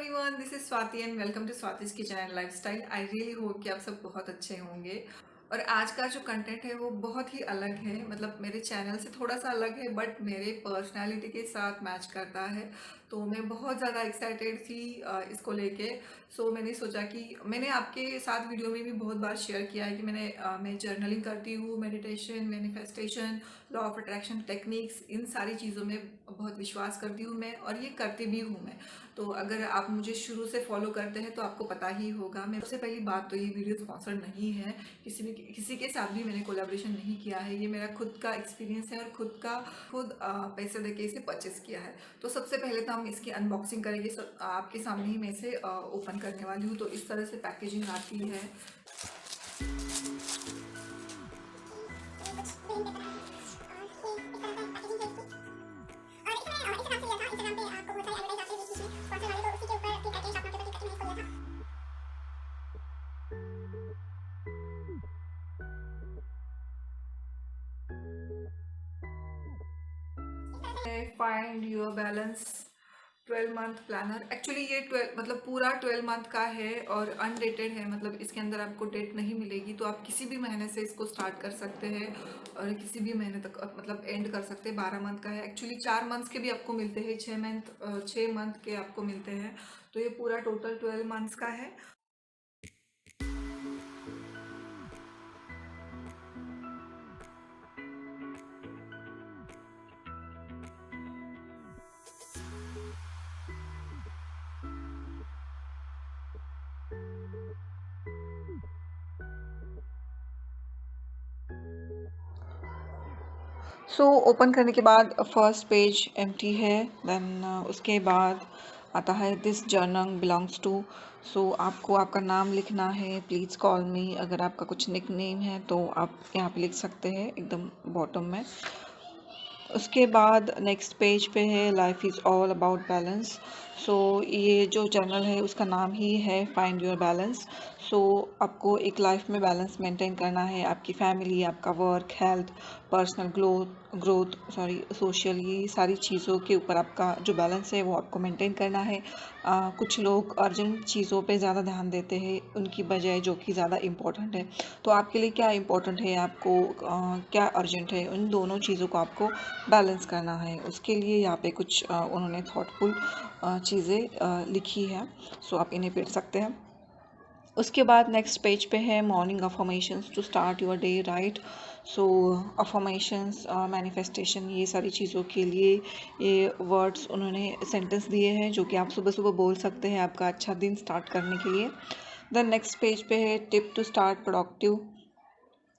Everyone, this is Swati and welcome to Swati's kitchen and lifestyle. I really hope कि आप सब बहुत अच्छे होंगे। और आज का जो कंटेंट है वो बहुत ही अलग है, मतलब मेरे चैनल से थोड़ा सा अलग है बट मेरे पर्सनालिटी के साथ मैच करता है। तो मैं बहुत ज़्यादा एक्साइटेड थी इसको लेके। सो मैंने सोचा कि मैंने आपके साथ वीडियो में भी बहुत बार शेयर किया है कि मैं जर्नलिंग करती हूँ, meditation, manifestation, law of attraction techniques, इन सारी चीज़ों में बहुत विश्वास करती हूँ मैं, और ये करती भी हूँ मैं। तो अगर आप मुझे शुरू से फॉलो करते हैं तो आपको पता ही होगा। मैं सबसे पहली बात तो ये वीडियो स्पॉन्सर्ड नहीं है, किसी के साथ भी मैंने कोलैबोरेशन नहीं किया है। ये मेरा खुद का एक्सपीरियंस है और खुद पैसे देके इसे परचेस किया है। तो सबसे पहले तो हम इसकी अनबॉक्सिंग करेंगे। आपके सामने ही मैं इसे ओपन करने वाली हूँ। तो इस तरह से पैकेजिंग आती है। Find your balance 12 month planner. Actually ये 12 मतलब पूरा 12 मंथ का है और अनडेटेड है, मतलब इसके अंदर आपको डेट नहीं मिलेगी। तो आप किसी भी महीने से इसको स्टार्ट कर सकते हैं और किसी भी महीने तक मतलब एंड कर सकते हैं। 12 मंथ का है। एक्चुअली 4 मंथ्स के भी आपको मिलते हैं, 6 मंथ के आपको मिलते हैं। तो ये पूरा टोटल 12 मंथ्स का है। सो ओपन करने के बाद फर्स्ट पेज एम्प्टी है। देन उसके बाद आता है दिस जर्नल बिलोंग्स टू। सो आपको आपका नाम लिखना है। प्लीज़ कॉल मी। अगर आपका कुछ निक नेम है तो आप यहाँ पे लिख सकते हैं एकदम बॉटम में। उसके बाद नेक्स्ट पेज पे है life is all about balance. So ये जो जर्नल है उसका नाम ही है फाइंड योर बैलेंस। सो आपको एक लाइफ में बैलेंस मेंटेन करना है। आपकी फैमिली, आपका work, health, personal growth social, ये सारी चीज़ों के ऊपर आपका जो बैलेंस है वो आपको मेंटेन करना है। कुछ लोग अर्जेंट चीज़ों पे ज़्यादा ध्यान देते हैं उनकी बजाय जो कि ज़्यादा इम्पोर्टेंट है। तो आपके लिए क्या इम्पोर्टेंट है, आपको क्या अर्जेंट है, उन दोनों चीज़ों को आपको बैलेंस करना है। उसके लिए यहाँ पे कुछ उन्होंने थॉटफुल चीज़ें लिखी है। सो आप इन्हें पढ़ सकते हैं। उसके बाद नेक्स्ट पेज पे है morning affirmations to start your day right. So affirmations, manifestation, ये सारी चीज़ों के लिए ये वर्ड्स उन्होंने सेंटेंस दिए हैं जो कि आप सुबह सुबह बोल सकते हैं आपका अच्छा दिन स्टार्ट करने के लिए। देन नेक्स्ट पेज पे है टिप टू स्टार्ट प्रोडक्टिव।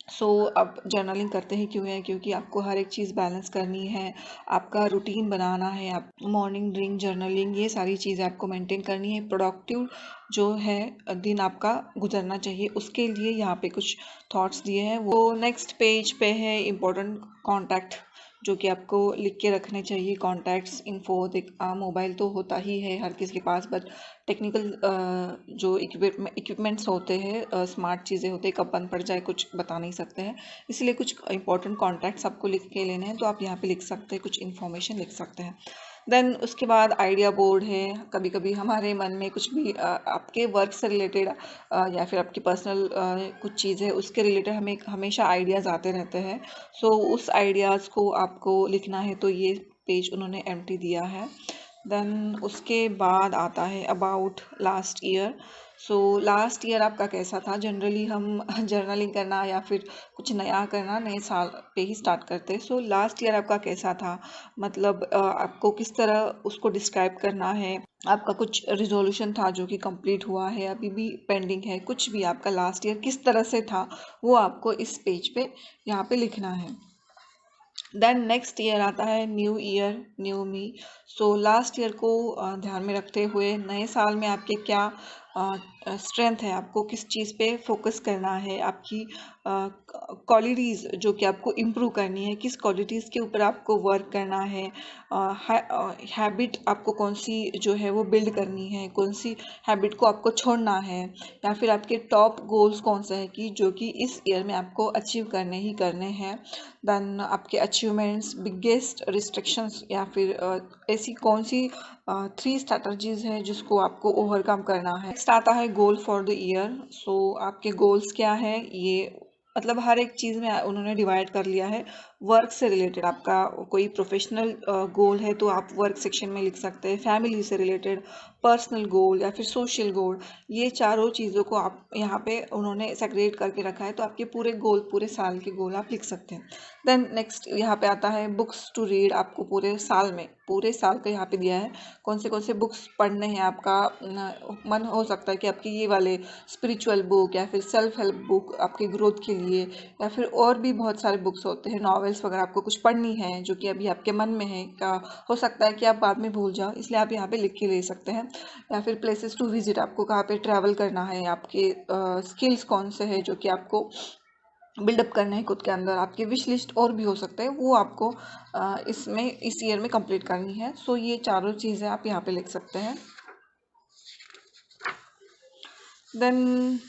सो अब जर्नलिंग करते हैं क्यों है, क्योंकि आपको हर एक चीज़ बैलेंस करनी है। आपका रूटीन बनाना है। आप मॉर्निंग ड्रिंक, जर्नलिंग, ये सारी चीज़ें आपको मेंटेन करनी है। प्रोडक्टिव जो है दिन आपका गुजरना चाहिए, उसके लिए यहाँ पे कुछ थॉट्स दिए हैं। वो नेक्स्ट पेज पे है इम्पोर्टेंट कॉन्टैक्ट जो कि आपको लिख के रखने चाहिए। कॉन्टैक्ट्स इन्फो, मोबाइल तो होता ही है हर किसी के पास, बट टेक्निकल जो इक्विपमेंट्स होते हैं, स्मार्ट चीज़ें होती है, कब बंद पड़ जाए कुछ बता नहीं सकते हैं। इसलिए कुछ इंपॉर्टेंट कॉन्टैक्ट्स आपको लिख के लेने हैं, तो आप यहाँ पे लिख सकते हैं, कुछ इन्फॉर्मेशन लिख सकते हैं। देन उसके बाद आइडिया बोर्ड है। कभी कभी हमारे मन में कुछ भी आपके वर्क से रिलेटेड या फिर आपकी पर्सनल कुछ चीज़ है उसके रिलेटेड हमें हमेशा आइडियाज़ आते रहते हैं। सो उस आइडियाज़ को आपको लिखना है। तो ये पेज उन्होंने एम्प्टी दिया है। देन उसके बाद आता है about last year. So last year आपका कैसा था। जनरली हम जर्नलिंग करना या फिर कुछ नया करना नए साल पे ही स्टार्ट करते हैं। सो लास्ट ईयर आपका कैसा था, मतलब आपको किस तरह उसको डिस्क्राइब करना है। आपका कुछ रिजोल्यूशन था जो कि कंप्लीट हुआ है, अभी भी पेंडिंग है, कुछ भी आपका लास्ट ईयर किस तरह से था वो आपको इस पेज पे यहाँ पे लिखना है। देन नेक्स्ट ईयर आता है न्यू ईयर न्यू मी। सो लास्ट ईयर को ध्यान में रखते हुए नए साल में आपके क्या स्ट्रेंथ है, आपको किस चीज़ पे फोकस करना है, आपकी क्वालिटीज़ जो कि आपको इम्प्रूव करनी है, किस क्वालिटीज़ के ऊपर आपको वर्क करना है। हैबिट आपको कौन सी जो है वो बिल्ड करनी है, कौन सी हैबिट को आपको छोड़ना है, या फिर आपके टॉप गोल्स कौन से हैं कि जो कि इस ईयर में आपको अचीव करने ही करने हैं। देन आपके अचीवमेंट्स, बिगेस्ट रिस्ट्रिक्शंस या फिर ऐसी कौन सी 3 स्ट्रैटेजीज हैं जिसको आपको ओवरकम करना है। नेक्स्ट आता है गोल फॉर द ईयर। सो आपके गोल्स क्या है, ये मतलब हर एक चीज़ में उन्होंने डिवाइड कर लिया है। वर्क से रिलेटेड आपका कोई प्रोफेशनल गोल है तो आप वर्क सेक्शन में लिख सकते हैं, फैमिली से रिलेटेड, पर्सनल गोल या फिर सोशल गोल, ये चारों चीज़ों को आप यहाँ पे उन्होंने सेग्रेगेट करके रखा है। तो आपके पूरे गोल, पूरे साल के गोल आप लिख सकते हैं। देन नेक्स्ट यहाँ पे आता है बुक्स टू रीड। आपको पूरे साल में, पूरे साल का यहाँ पे दिया है कौन से बुक्स पढ़ने हैं। आपका मन हो सकता है कि आपकी ये वाले स्पिरिचुअल बुक या फिर सेल्फ हेल्प बुक आपके ग्रोथ के लिए, या फिर और भी बहुत सारे बुक्स होते हैं, नॉवेल्स वगैरह आपको कुछ पढ़नी है जो कि अभी आपके मन में है, का हो सकता है कि आप बाद में भूल जाओ, इसलिए आप यहाँ पे लिख के ले सकते हैं। या फिर प्लेसेस टू विजिट, आपको कहाँ पे ट्रैवल करना है, आपके स्किल्स कौन से हैं जो कि आपको बिल्डअप करना है खुद के अंदर, आपकी विश लिस्ट और भी हो सकते हैं, वो आपको इसमें इस ईयर में कंप्लीट करनी है। सो ये चारों चीज़ें आप यहाँ पे लिख सकते हैं। देन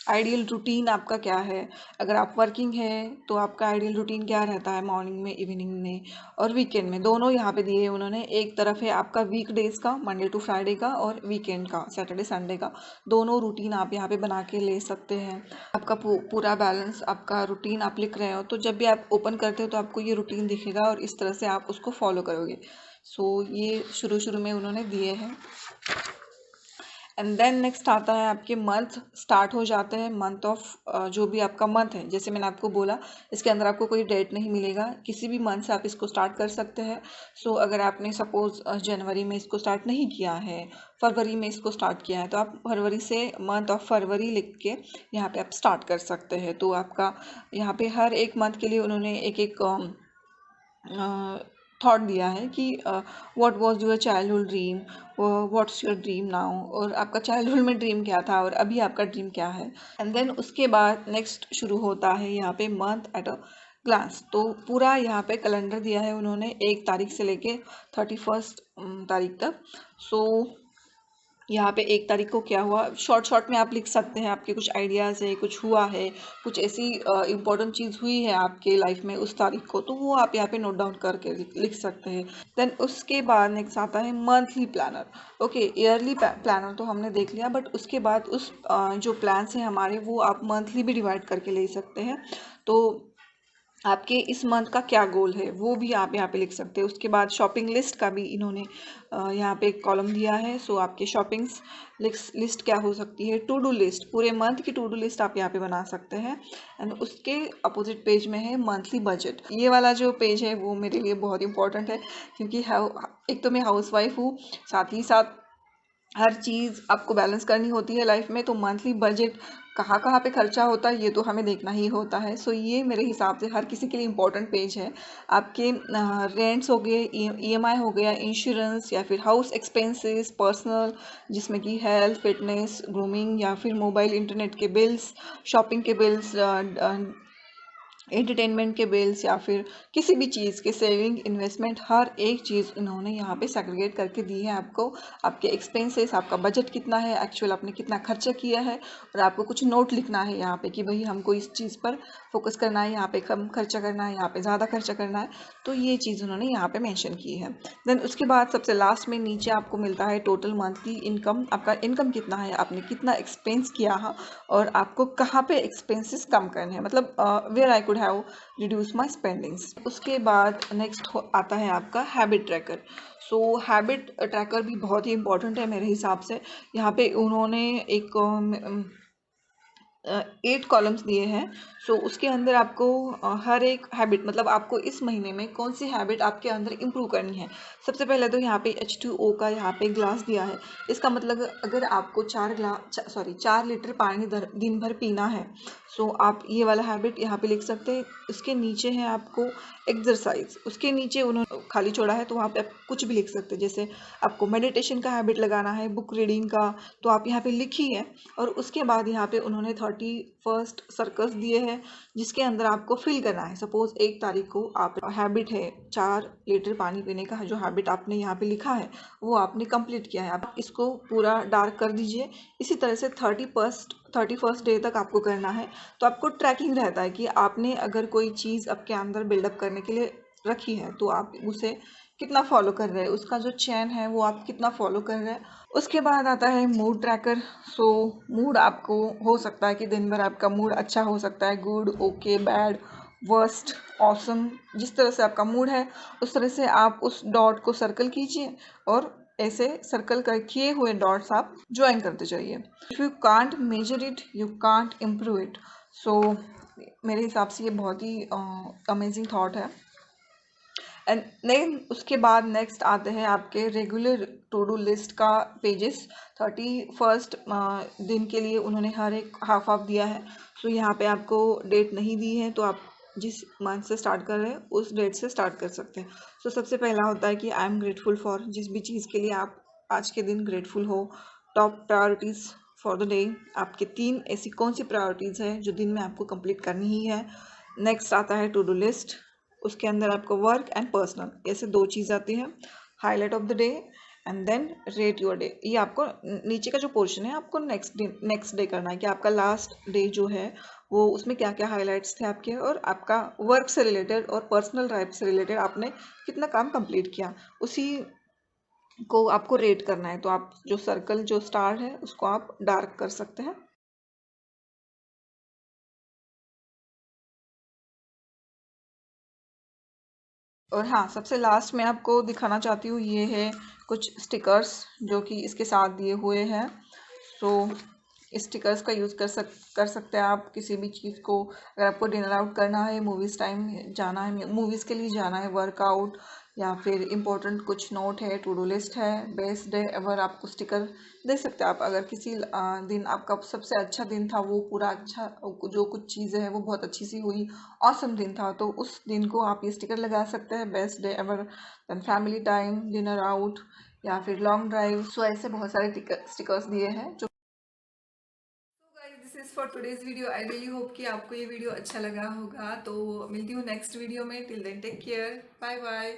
आइडियल रूटीन आपका क्या है, अगर आप वर्किंग है तो आपका आइडियल रूटीन क्या रहता है, मॉर्निंग में, इवनिंग में और वीकेंड में, दोनों यहाँ पे दिए हैं उन्होंने। एक तरफ है आपका वीकडेज का, मंडे टू फ्राइडे का, और वीकेंड का, सैटरडे संडे का, दोनों रूटीन आप यहाँ पे बना के ले सकते हैं। आपका पूरा बैलेंस, आपका रूटीन आप लिख रहे हो तो जब भी आप ओपन करते हो तो आपको ये रूटीन दिखेगा और इस तरह से आप उसको फॉलो करोगे। सो ये शुरू में उन्होंने दिए हैं। एंड देन नेक्स्ट आता है आपके मंथ स्टार्ट हो जाते हैं। मंथ ऑफ जो भी आपका मंथ है, जैसे मैंने आपको बोला इसके अंदर आपको कोई डेट नहीं मिलेगा, किसी भी मंथ से आप इसको स्टार्ट कर सकते हैं। सो अगर आपने सपोज जनवरी में इसको स्टार्ट नहीं किया है, फरवरी में इसको स्टार्ट किया है, तो आप फरवरी से मंथ ऑफ फरवरी लिख के यहाँ पे आप स्टार्ट कर सकते हैं। तो आपका यहाँ पे हर एक मंथ के लिए उन्होंने एक एक थॉट दिया है कि what was your childhood dream, what's your dream now, और आपका चाइल्डहुड में ड्रीम क्या था और अभी आपका ड्रीम क्या है। एंड देन उसके बाद नेक्स्ट शुरू होता है यहाँ पे मंथ एट अ ग्लांस। तो पूरा यहाँ पे कैलेंडर दिया है उन्होंने 1 तारीख से लेके 31 तारीख तक। सो यहाँ पे 1 तारीख को क्या हुआ, शॉर्ट में आप लिख सकते हैं, आपके कुछ आइडियाज़ है, कुछ हुआ है, कुछ ऐसी इम्पोर्टेंट चीज़ हुई है आपके लाइफ में उस तारीख को, तो वो आप यहाँ पे नोट डाउन करके लिख सकते हैं। देन उसके बाद नेक्स्ट आता है monthly planner. Okay, yearly planner तो हमने देख लिया, बट उसके बाद उस जो प्लान्स हैं हमारे, वो आप मंथली भी डिवाइड करके ले सकते हैं। तो आपके इस मंथ का क्या गोल है वो भी आप यहाँ पे लिख सकते हैं। उसके बाद शॉपिंग लिस्ट का भी इन्होंने यहाँ पे एक कॉलम दिया है। सो आपके शॉपिंग्स लिस्ट क्या हो सकती है, टू डू लिस्ट, पूरे मंथ की टू डू लिस्ट आप यहाँ पे बना सकते हैं। एंड उसके अपोजिट पेज में है मंथली बजट। ये वाला जो पेज है वो मेरे लिए बहुत इंपॉर्टेंट है, क्योंकि एक तो मैं हाउसवाइफ हूँ, साथ ही साथ हर चीज़ आपको बैलेंस करनी होती है लाइफ में। तो मंथली बजट कहाँ कहाँ पे खर्चा होता है ये तो हमें देखना ही होता है। सो ये मेरे हिसाब से हर किसी के लिए इम्पोर्टेंट पेज है। आपके रेंट्स हो गए, ईएमआई हो गया, इंश्योरेंस, या फिर हाउस एक्सपेंसेस, पर्सनल जिसमें कि हेल्थ, फिटनेस, ग्रूमिंग, या फिर मोबाइल इंटरनेट के बिल्स, शॉपिंग के बिल्स, एंटरटेनमेंट के बिल्स, या फिर किसी भी चीज़ के सेविंग, इन्वेस्टमेंट, हर एक चीज़ इन्होंने यहाँ पे सेग्रीगेट करके दी है आपको। आपके एक्सपेंसेस, आपका बजट कितना है, एक्चुअल आपने कितना खर्चा किया है, और आपको कुछ नोट लिखना है यहाँ पे कि भाई हमको इस चीज़ पर फोकस करना है, यहाँ पे कम खर्चा करना है, यहाँ पे ज़्यादा खर्चा करना है। तो ये चीज़ उन्होंने यहाँ पे मेंशन की है। देन उसके बाद सबसे लास्ट में नीचे आपको मिलता है टोटल मंथली इनकम। आपका इनकम कितना है, आपने कितना एक्सपेंस किया है, और आपको कहाँ पे एक्सपेंसेस कम करने हैं, मतलब where I could have reduce my spendings. उसके बाद नेक्स्ट आता है आपका habit tracker. So habit tracker भी बहुत ही इंपॉर्टेंट है मेरे हिसाब से। यहाँ पे उन्होंने एक 8 कॉलम्स दिए हैं। सो उसके अंदर आपको हर एक हैबिट, मतलब आपको इस महीने में कौन सी हैबिट आपके अंदर इम्प्रूव करनी है। सबसे पहले तो यहाँ पे H2O का यहाँ पे ग्लास दिया है। इसका मतलब अगर आपको 4 लीटर पानी दिन भर पीना है, सो आप ये वाला हैबिट यहाँ पे लिख सकते हैं। उसके नीचे है आपको एक्सरसाइज, उसके नीचे उन्होंने खाली छोड़ा है तो वहाँ पे आप कुछ भी लिख सकते हैं। जैसे आपको मेडिटेशन का हैबिट लगाना है, बुक रीडिंग का, तो आप यहाँ पे लिखिए। और उसके बाद यहाँ पे उन्होंने 31st सर्कल्स दिए हैं जिसके अंदर आपको फिल करना है। सपोज 1 तारीख को आप हैबिट है 4 लीटर पानी पीने का, जो हैबिट आपने यहाँ पे लिखा है वो आपने कंप्लीट किया है, आप इसको पूरा डार्क कर दीजिए। इसी तरह से 31st डे तक आपको करना है। तो आपको ट्रैकिंग रहता है कि आपने अगर कोई चीज़ आपके अंदर बिल्डअप करने के लिए रखी है तो आप उसे कितना फॉलो कर रहे हैं, उसका जो चैन है वो आप कितना फॉलो कर रहे हैं। उसके बाद आता है मूड ट्रैकर। सो मूड आपको हो सकता है कि दिन भर आपका मूड अच्छा हो सकता है, good, okay, bad, worst, awesome, जिस तरह से आपका मूड है उस तरह से आप उस डॉट को सर्कल कीजिए और ऐसे सर्कल कर किए हुए डॉट्स आप ज्वाइन करते जाइए। If you can't measure it you can't improve it. So मेरे हिसाब से ये बहुत ही अमेजिंग थॉट है। एंड देन उसके बाद नेक्स्ट आते हैं आपके रेगुलर टू डू लिस्ट का पेजेस। 31st दिन के लिए उन्होंने हर एक हाफ हाफ दिया है। सो यहाँ पे आपको डेट नहीं दी है, तो आप जिस मंथ से स्टार्ट कर रहे हैं उस डेट से स्टार्ट कर सकते हैं। सो सबसे पहला होता है कि आई एम ग्रेटफुल फॉर, जिस भी चीज़ के लिए आप आज के दिन ग्रेटफुल हो। Top priorities for the day, आपके 3 ऐसी कौन सी प्रायोरिटीज़ है जो दिन में आपको कंप्लीट करनी ही है। नेक्स्ट आता है टू डू लिस्ट, उसके अंदर आपको वर्क एंड पर्सनल ऐसे 2 चीज़ आती है। Highlight of the day and then rate your day. ये आपको नीचे का जो पोर्शन है आपको नेक्स्ट डे करना है कि आपका लास्ट डे जो है वो उसमें क्या क्या हाइलाइट्स थे आपके, और आपका वर्क से रिलेटेड और पर्सनल लाइफ से रिलेटेड आपने कितना काम कंप्लीट किया, उसी को आपको रेट करना है। तो आप जो सर्कल जो स्टार है उसको आप डार्क कर सकते हैं। और हाँ, सबसे लास्ट में आपको दिखाना चाहती हूँ, ये है कुछ स्टिकर्स जो कि इसके साथ दिए हुए हैं। सो स्टिकर्स का यूज़ कर सकते हैं आप किसी भी चीज़ को। अगर आपको डिनर आउट करना है, मूवीज़ टाइम जाना है, मूवीज़ के लिए जाना है, वर्कआउट, या फिर इम्पोर्टेंट कुछ नोट है, टू डू लिस्ट है, बेस्ट डे एवर, आपको स्टिकर दे सकते हैं आप। अगर किसी दिन आपका सबसे अच्छा दिन था, वो पूरा अच्छा, जो कुछ चीज़ें हैं वो बहुत अच्छी सी हुई, ऑसम दिन था, तो उस दिन को आप ये स्टिकर लगा सकते हैं, best day ever, then family time, dinner out, या फिर लॉन्ग ड्राइव। सो ऐसे बहुत सारे स्टिकर्स दिए हैं जो। This is for today's video. I really hope कि आपको ये वीडियो अच्छा लगा होगा। तो मिलती हूँ नेक्स्ट वीडियो में। Till then take care, bye bye.